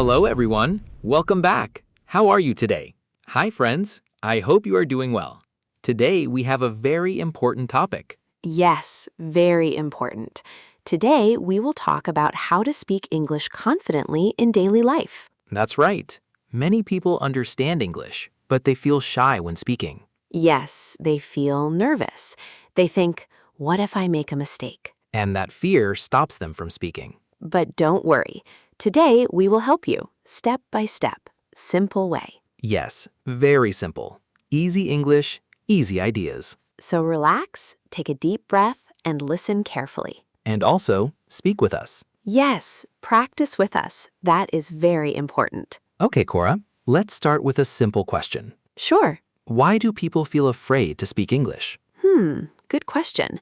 Hello, everyone. Welcome back. How are you today? Hi, friends. I hope you are doing well. Today, we have a very important topic. Yes, very important. Today, we will talk about how to speak English confidently in daily life. That's right. Many people understand English, but they feel shy when speaking. Yes, they feel nervous. They think, what if I make a mistake? And that fear stops them from speaking. But don't worry. Today, we will help you, step by step, simple way. Yes, very simple. Easy English, easy ideas. So relax, take a deep breath, and listen carefully. And also, speak with us. Yes, practice with us. That is very important. Okay, Cora, let's start with a simple question. Sure. Why do people feel afraid to speak English? Good question.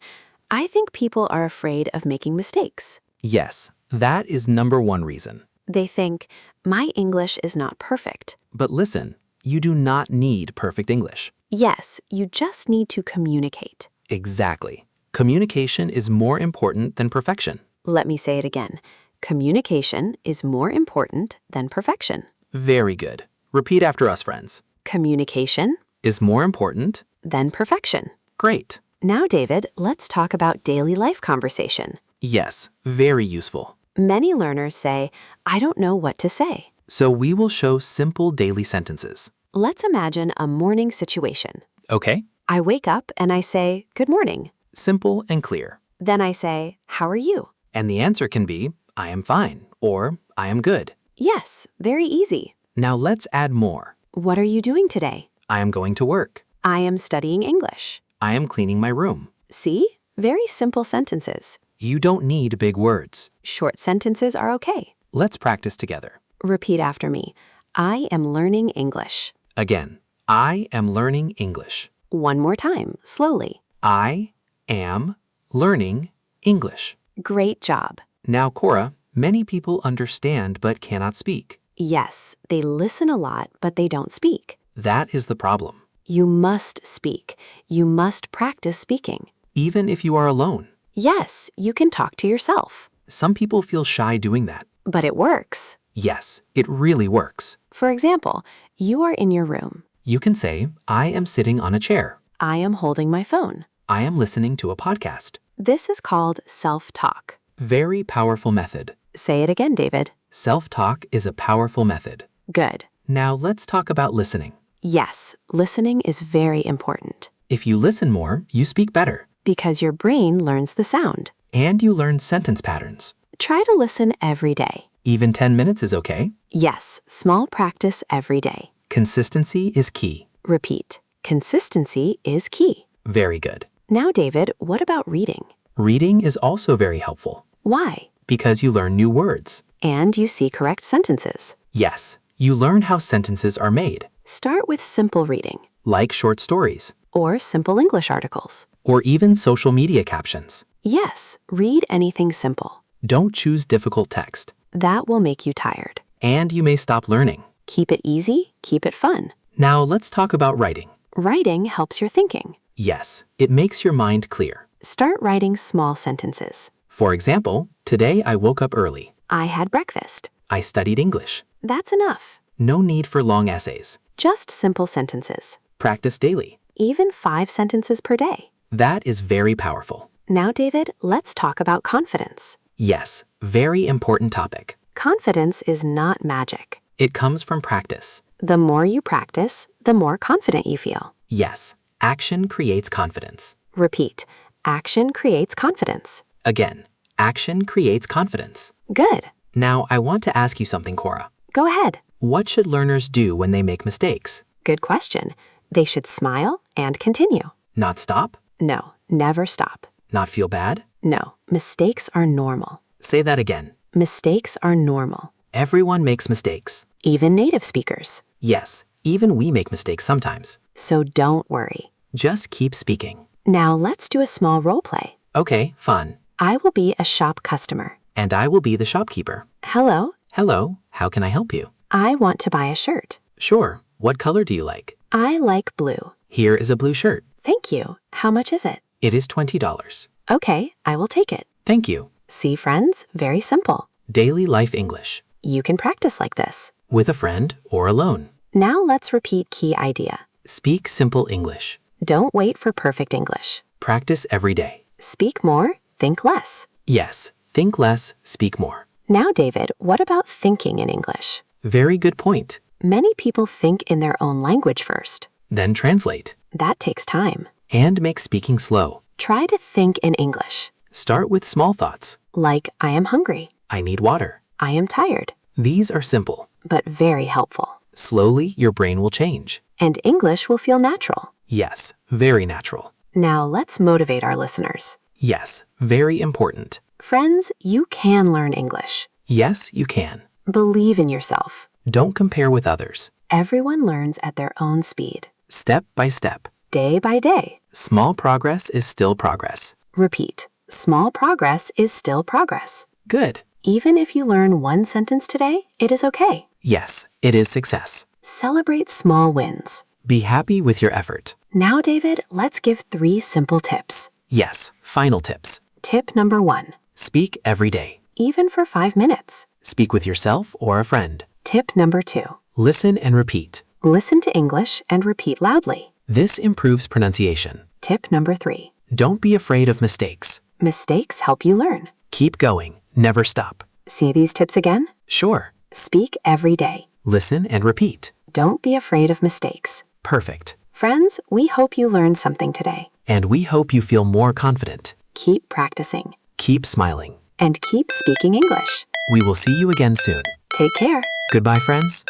I think people are afraid of making mistakes. Yes, that is number one reason. They think, my English is not perfect. But listen, you do not need perfect English. Yes, you just need to communicate. Exactly. Communication is more important than perfection. Let me say it again. Communication is more important than perfection. Very good. Repeat after us, friends. Communication Is more important? than perfection. Great. Now, David, let's talk about daily life conversation. Yes, very useful. Many learners say, I don't know what to say. So we will show simple daily sentences. Let's imagine a morning situation. Okay? I wake up and I say, good morning. Simple and clear. Then I say, how are you? And the answer can be, I am fine, or I am good. Yes, very easy. Now let's add more. What are you doing today? I am going to work. I am studying English. I am cleaning my room. See? Very simple sentences. You don't need big words. Short sentences are okay. Let's practice together. Repeat after me. I am learning English. Again, I am learning English. One more time, slowly. I am learning English. Great job. Now, Cora, many people understand but cannot speak. Yes, they listen a lot, but they don't speak. That is the problem. You must speak. You must practice speaking. Even if you are alone. Yes, you can talk to yourself. Some people feel shy doing that. But it works. Yes, it really works. For example, you are in your room. You can say, I am sitting on a chair. I am holding my phone. I am listening to a podcast. This is called self-talk. Very powerful method. Say it again, David. Self-talk is a powerful method. Good. Now let's talk about listening. Yes, listening is very important If you listen more, you speak better. because your brain learns the sound. And you learn sentence patterns. Try to listen every day. Even 10 minutes is okay. Yes, small practice every day. Consistency is key. Repeat. Consistency is key. Very good. Now, David, what about reading? Reading is also very helpful Why? because you learn new words. And you see correct sentences. Yes, you learn how sentences are made, Start with simple reading like short stories, or simple English articles. or even social media captions. Yes, read anything simple. Don't choose difficult text, That will make you tired. and you may stop learning. Keep it easy, keep it fun. Now let's talk about writing. Writing helps your thinking. Yes, it makes your mind clear. Start writing small sentences. For example, today I woke up early. I had breakfast. I studied English. That's enough. No need for long essays. Just simple sentences. Practice daily. Even 5 sentences per day. That is very powerful. Now, David, let's talk about confidence. Yes, very important topic. Confidence is not magic. It comes from practice. The more you practice, the more confident you feel. Yes, action creates confidence. Repeat. Action creates confidence. Again, action creates confidence. Good. Now, I want to ask you something, Cora. Go ahead. What should learners do when they make mistakes? Good question. They should smile and continue. Not stop? No, never stop. Not feel bad? No, mistakes are normal. Say that again. Mistakes are normal. Everyone makes mistakes. Even native speakers. Yes, even we make mistakes sometimes. So don't worry. Just keep speaking. Now let's do a small role play. Okay, fun. I will be a shop customer. And I will be the shopkeeper. Hello, Hello, how can I help you? I want to buy a shirt. Sure, what color do you like? I like blue. Here is a blue shirt. Thank you. How much is it? It is $20. Okay, I will take it. Thank you. See, friends? Very simple. Daily Life English. You can practice like this. With a friend or alone. Now let's repeat key idea. Speak simple English. Don't wait for perfect English. Practice every day. Speak more, think less. Yes, think less, speak more. Now, David, what about thinking in English? Very good point. Many people think in their own language first. Then translate. That takes time. And make speaking slow. Try to think in English. Start with small thoughts. Like, I am hungry. I need water. I am tired. These are simple. But very helpful. Slowly, your brain will change. And English will feel natural. Yes, very natural. Now let's motivate our listeners. Yes, very important. Friends, you can learn English. Yes, you can. Believe in yourself. Don't compare with others. Everyone learns at their own speed. Step by step. Day by day. Small progress is still progress. Repeat. Small progress is still progress. Good. Even if you learn one sentence today, it is okay. Yes, it is success. Celebrate small wins. Be happy with your effort. Now, David, let's give 3 simple tips. Yes, final tips. Tip number 1. Speak every day. Even for 5 minutes. Speak with yourself or a friend. Tip number 2. Listen and repeat. Listen to English and repeat loudly. This improves pronunciation. Tip number 3. Don't be afraid of mistakes. Mistakes help you learn. Keep going. Never stop. See these tips again? Sure. Speak every day. Listen and repeat. Don't be afraid of mistakes. Perfect. Friends, we hope you learned something today. And we hope you feel more confident. Keep practicing. Keep smiling. And keep speaking English. We will see you again soon. Take care. Goodbye, friends.